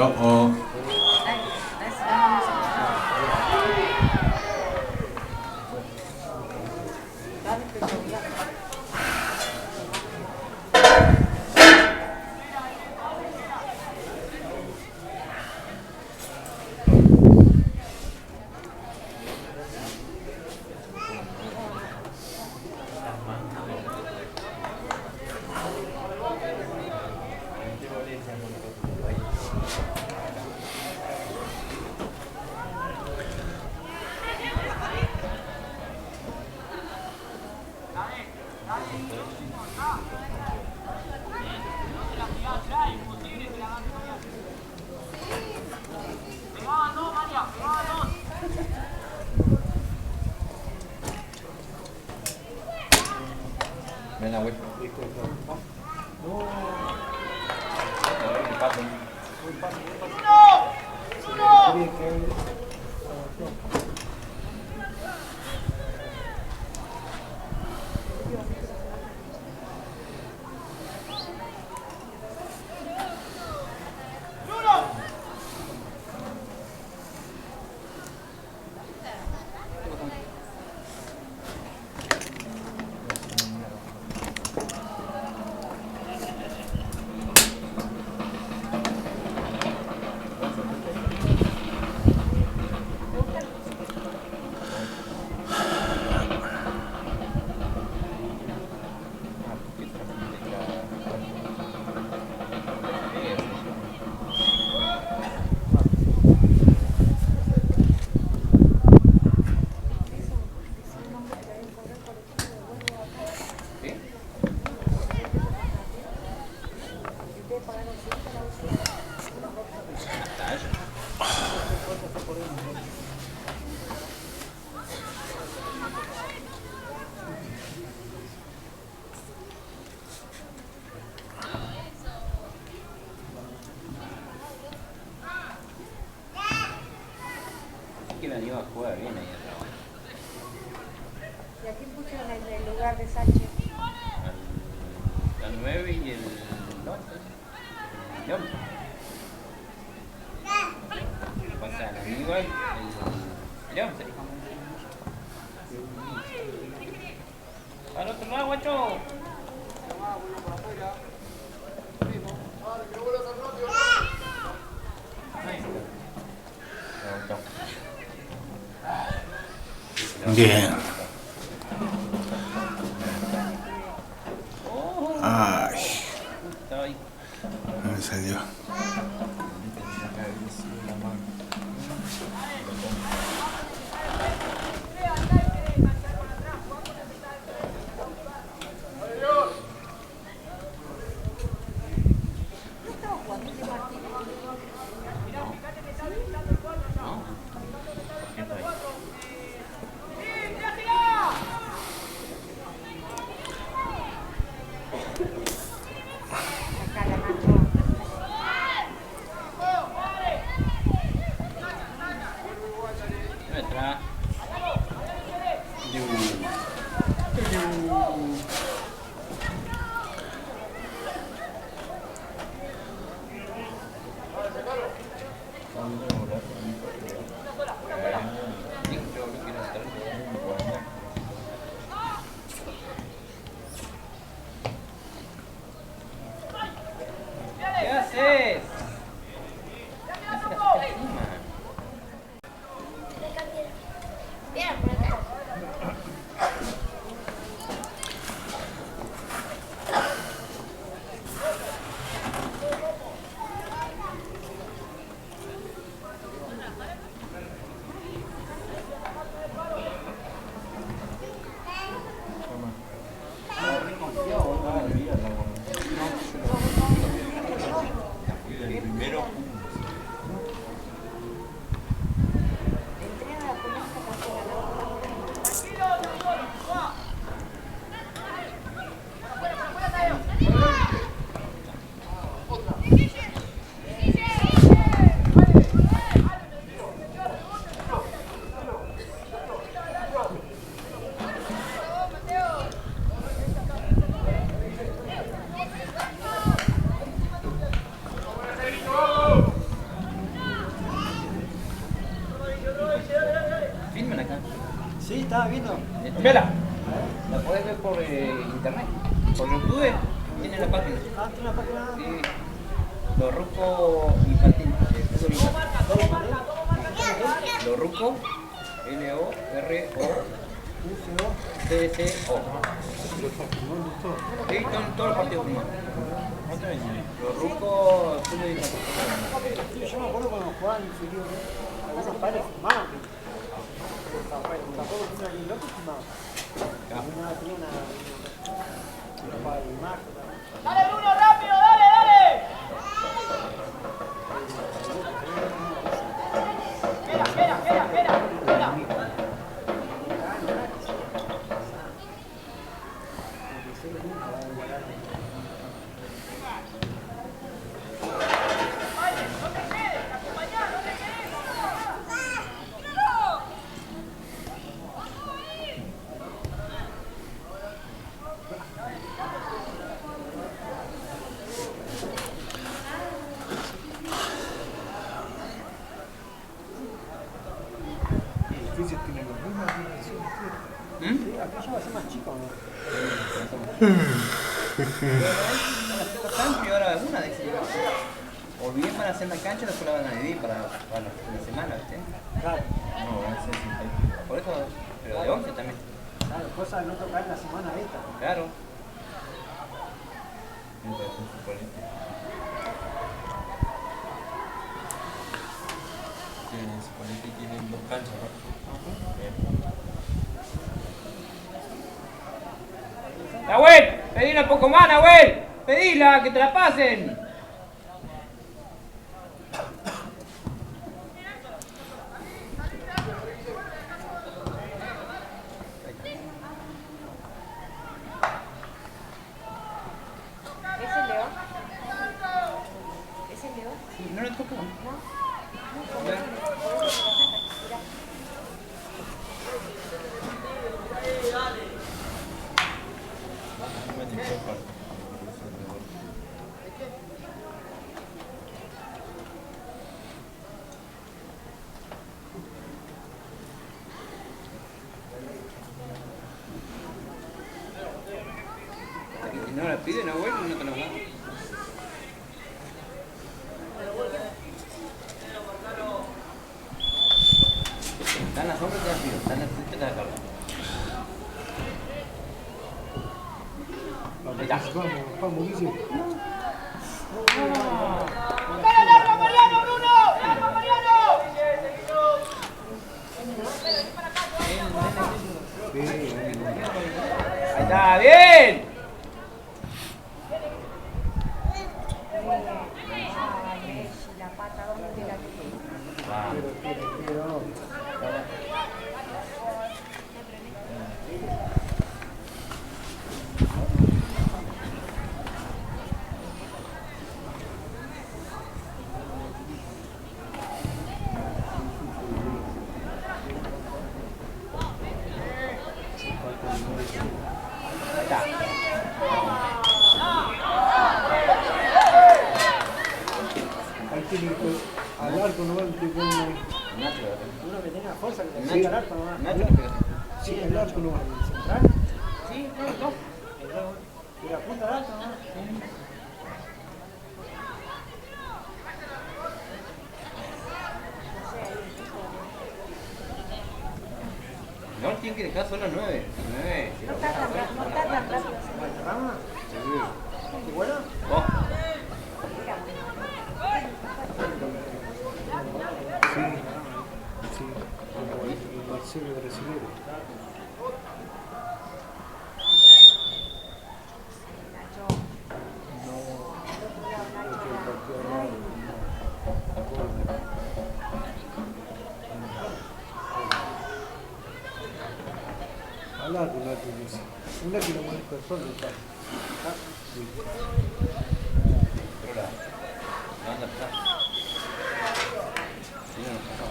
Oh, ven la vuelta. Que me anima a jugar bien ahí atrás. ¿Y aquí pusieron el lugar de Sánchez? Al 9 y el 11. El 11. Pasa el Aníbal, el 11. Al otro lado, guacho. bien. Ay, no me salió. ¿Qué haces? estaba viendo. Vela. La podés ver por internet. Por YouTube tiene la página. Ah, tiene una página. Sí. Los Rucos Infantil. Fútbol infantil. Los Rucos. LOROCCO. Sí, están todos los partidos firmados. Los Rucos fútbol infantil. Yo me acuerdo cuando jugaban inferior, algunos padres firmaban. Tampoco tenía ni loco firmado. Tenía una para el marco. ¡Dale, Bruno, rápido! ¡Dale, dale! Espera. Aquello va a ser más chico, ¿no? Y ahora una de esas llega. O bien van a hacer una cancha, después la van a dividir para la semana, ¿viste? Claro. No, van a ser 50. Por eso, pero de 11 también. Claro, cosas de no tocar la semana esta. Claro. Me parece un futbolista. Tienen dos canchas, ¿no? ¡Nahuel! ¡Pedila un poco más, Nahuel! ¡Pedila! ¡Que te la pasen! ¿Es el León? ¿Es el León? Sí, no le tocó. Si no la piden, Nahuel, no te la dan. Están las sombras, te las pido. Están las frutas, te las cargo. Vamos, dice. ¡Dale, largo, Mariano, Bruno! ¡Largo, Mariano! Ahí está, bien. Ay, Messi, la pata, ¿dónde la tiene? Ahí está. Ahí tiene que al arco, ¿no? Uno que tenga fuerza, que te enganche al arco, ¿no? Sí, el arco, ¿no? ¿El central? Sí, no. ¿Y la punta del arco, no? No, tiene que dejar solo 9. 9. No está tan rápido. ¿Rama? ¿Y bueno? Oh. Sí, como el Marcelo brasileño. Hablar con alguien, dice. Una que no maneja el sol, está. Sí. Pero la banda está. Sí, no, no.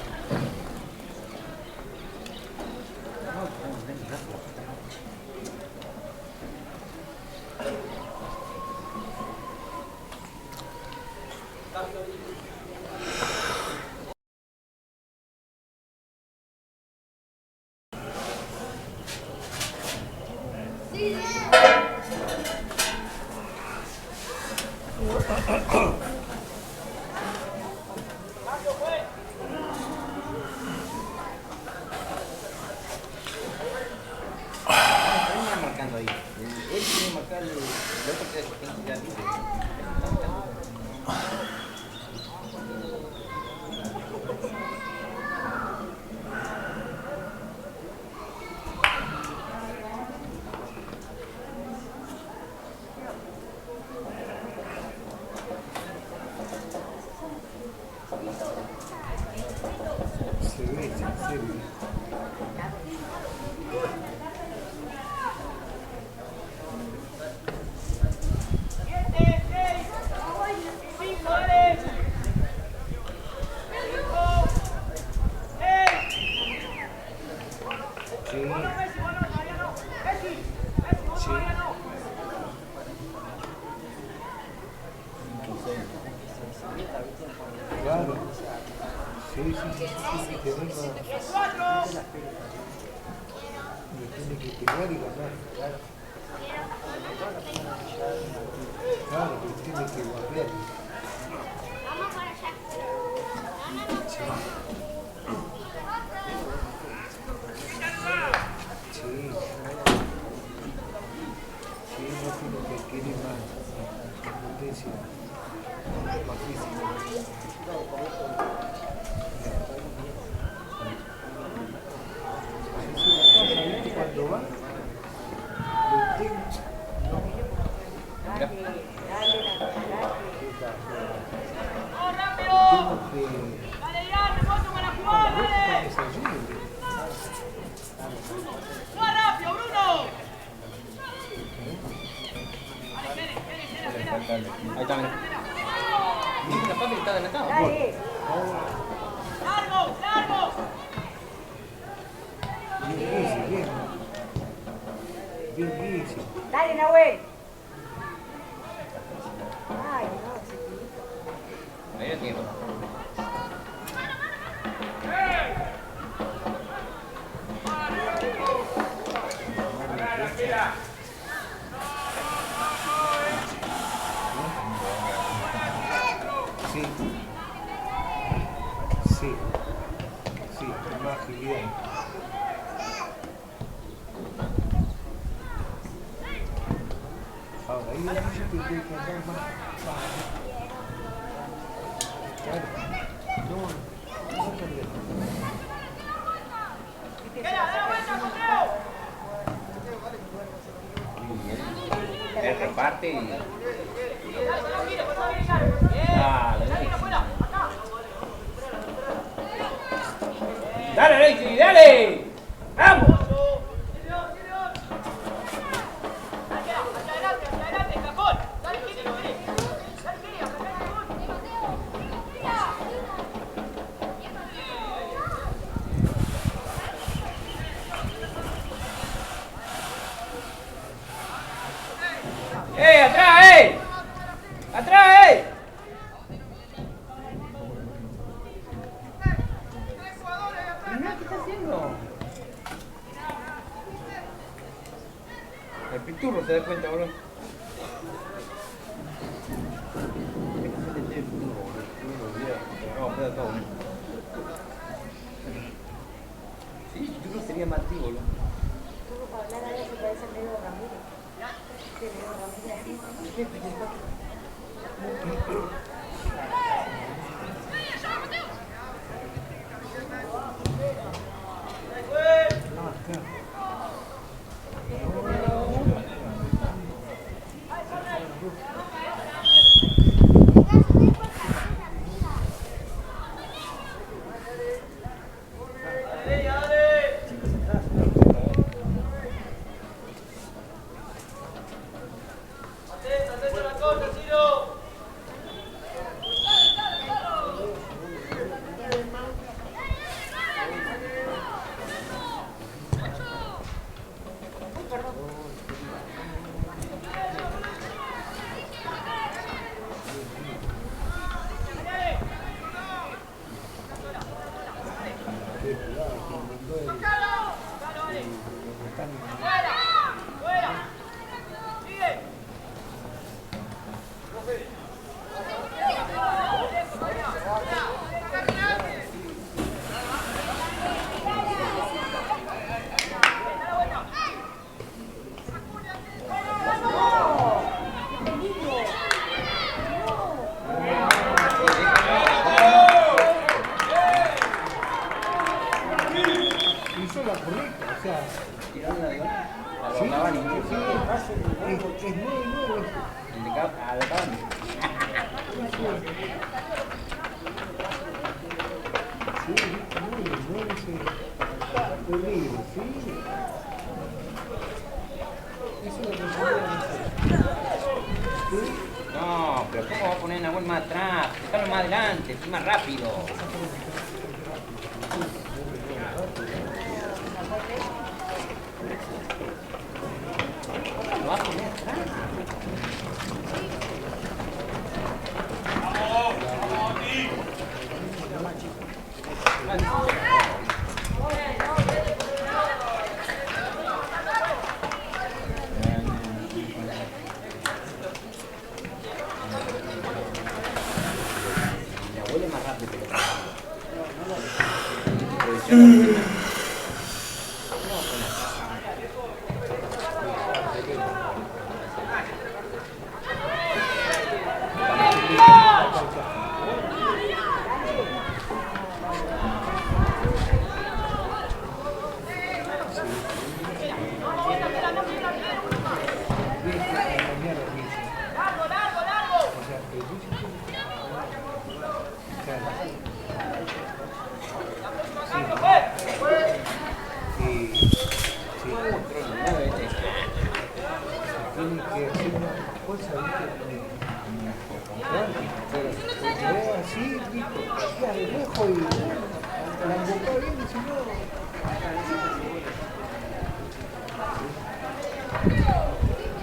Marcando ahí. Él tiene que marcar el otro que tiene que quedar libre. Se ve, se ve. Claro. Sí, sí, sí, sí, que venga. Le tiene que pegar y ganar. Claro, le tiene que guardar. Sí. Sí. Sí, no tiene que quiere más potencia, más física. Cuando va, ¡Dale, ya! ¡Remoto para jugar! ¡Dale! ¡Juega rápido, Bruno! Ahí está, mira. Mira, papi, está adelantado. Dale. ¡Largo! ¡Largo! Bien easy. Dale, Nahuel. Ay, no, se equivocó. Ahí lo tiene. Sí. Sí. Sí, con más agilidad. Ahora, ahí es difícil que hay que andar más. Claro. No perder. ¡Da la vuelta, Mateo! Él reparte y... ¡Dale, Lacey! ¡Dale! ¡Vamos! ¡Atrás, ¡Atrás, Mira, ¿qué está haciendo? El piturro se da cuenta, bro. Sí, el piturro sería más activo, bro. Para hablar a veces parece el medio Ramírez. Que medio Ramírez así. ¡Fuera! ¡Fuera! Sí, La Cavani. sí, es nuevo eso. El de a la Cavani. Sí, muy ese peligro, sí. Eso es lo que sí. No, pero ¿cómo va a poner a Nahuel más atrás? Déjalo más adelante, estoy más rápido. Lo va a poner atrás. Mi abuelo es más rápido que Tiene que hacer una cosa, ¿viste? Pero así, ¿viste? Ya de lejos y la embocada bien, y si no...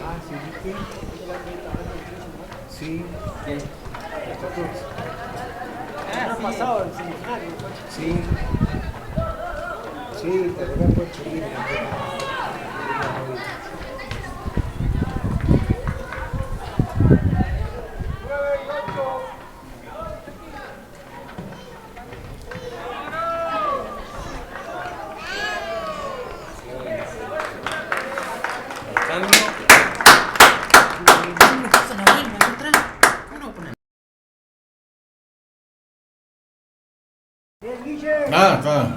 Ah, sí, ¿viste? Sí. ¿Quién? Ah, sí. Pasado el seminario. Sí. Sí, te lo voy a poder subir. Ah, claro.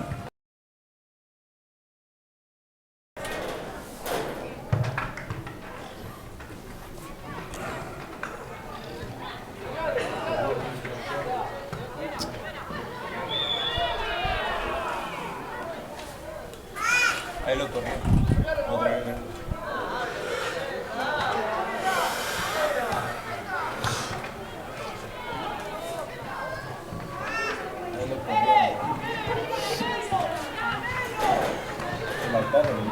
Ahí lo corrió. Otra vez. Ahí lo corrió. Se marcaron.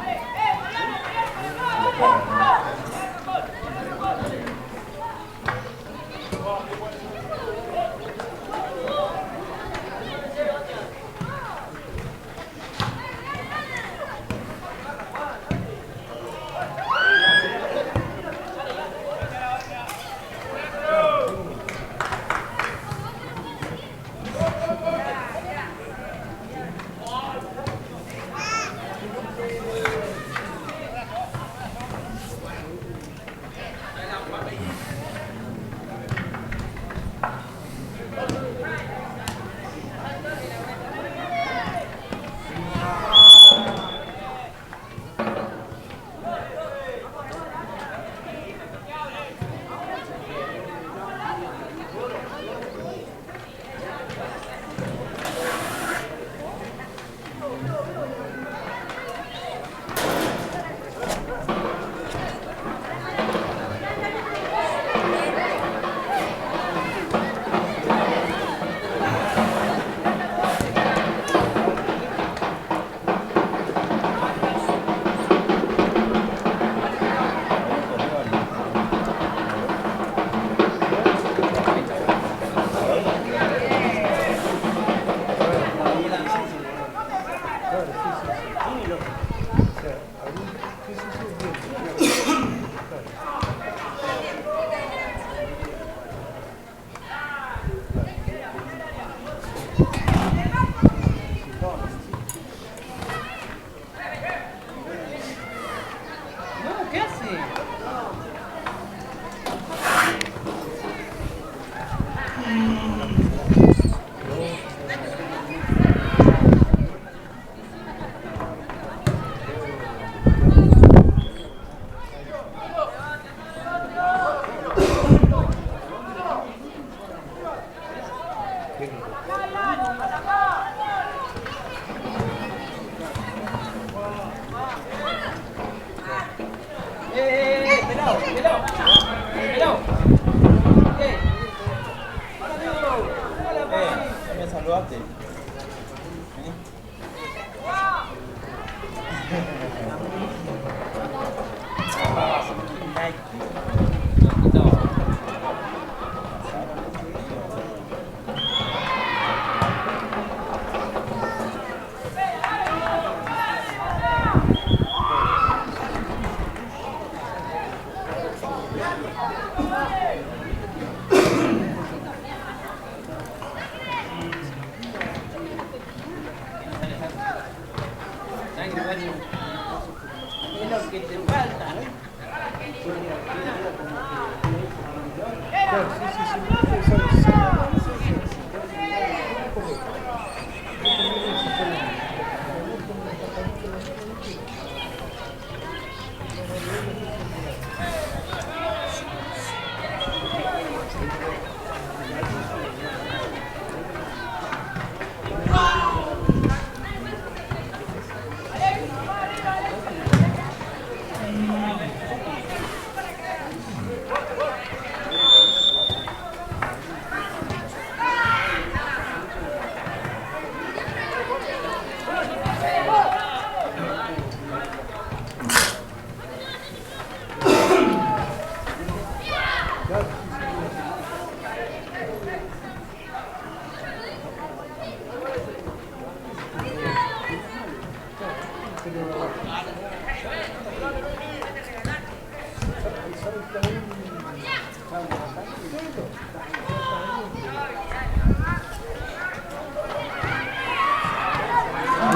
No, ¿qué hace? Pelado, pelado. Pelado. Me saludaste. Es lo que te falta.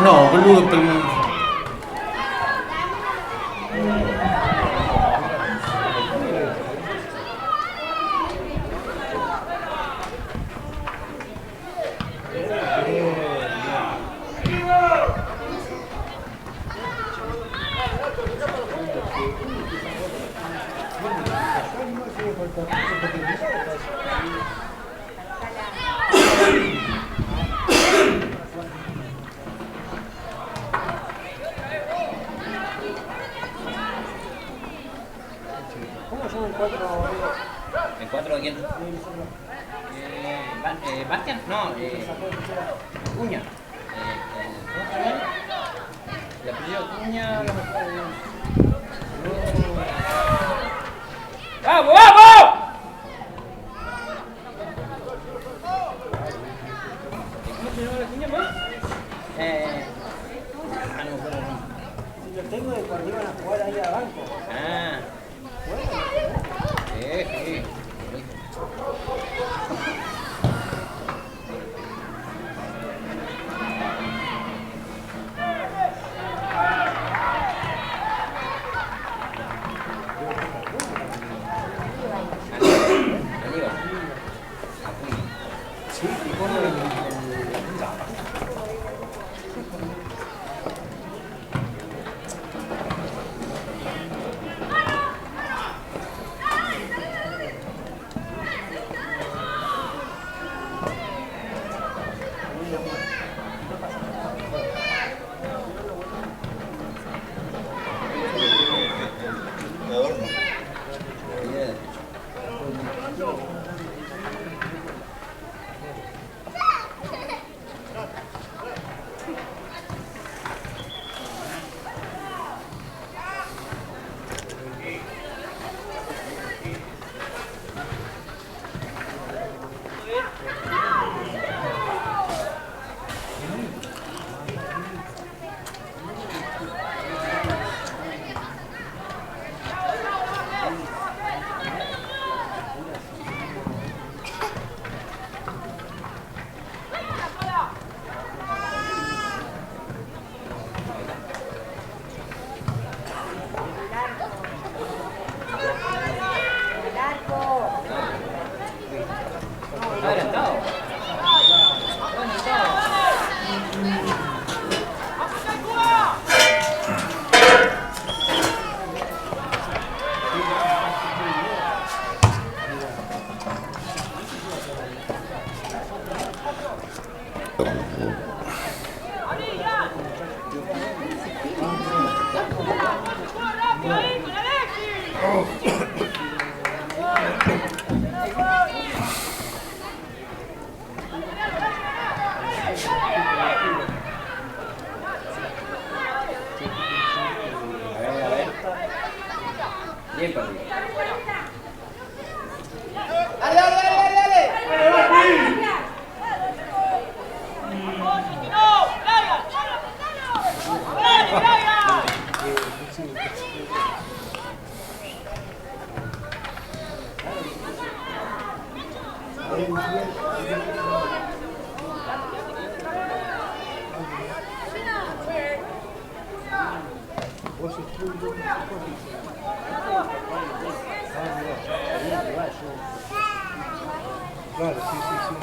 No, boludo, pero... ¿Cómo son el 4? ¿El 4 de quién? ¿Bastian? No, Cuña. El apellido Cuña. ¡Vamos, vamos! ¿Cómo se llama la Cuña más? No me acuerdo el nombre. Si lo tengo de cuando iban a jugar ahí a banco. Ah. Sí. Sí, y como el... A ver. Bien perdido. Dale, dale, dale, dale. No, Brian. Dale, Brian. Vos estudias claro, sí, sí, sí.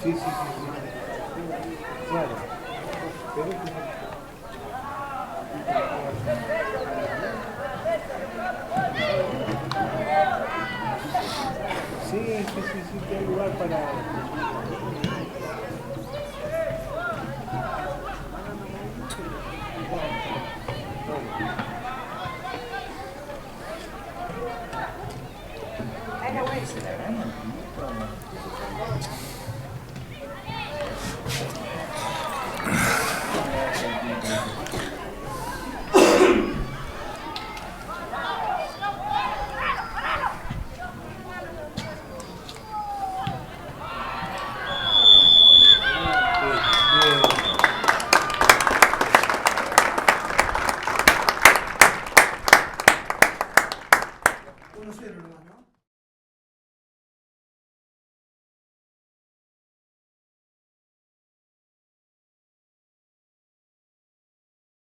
Sí, sí, sí, sí. Claro. Pero sí, sí, sí, sí, que hay lugar para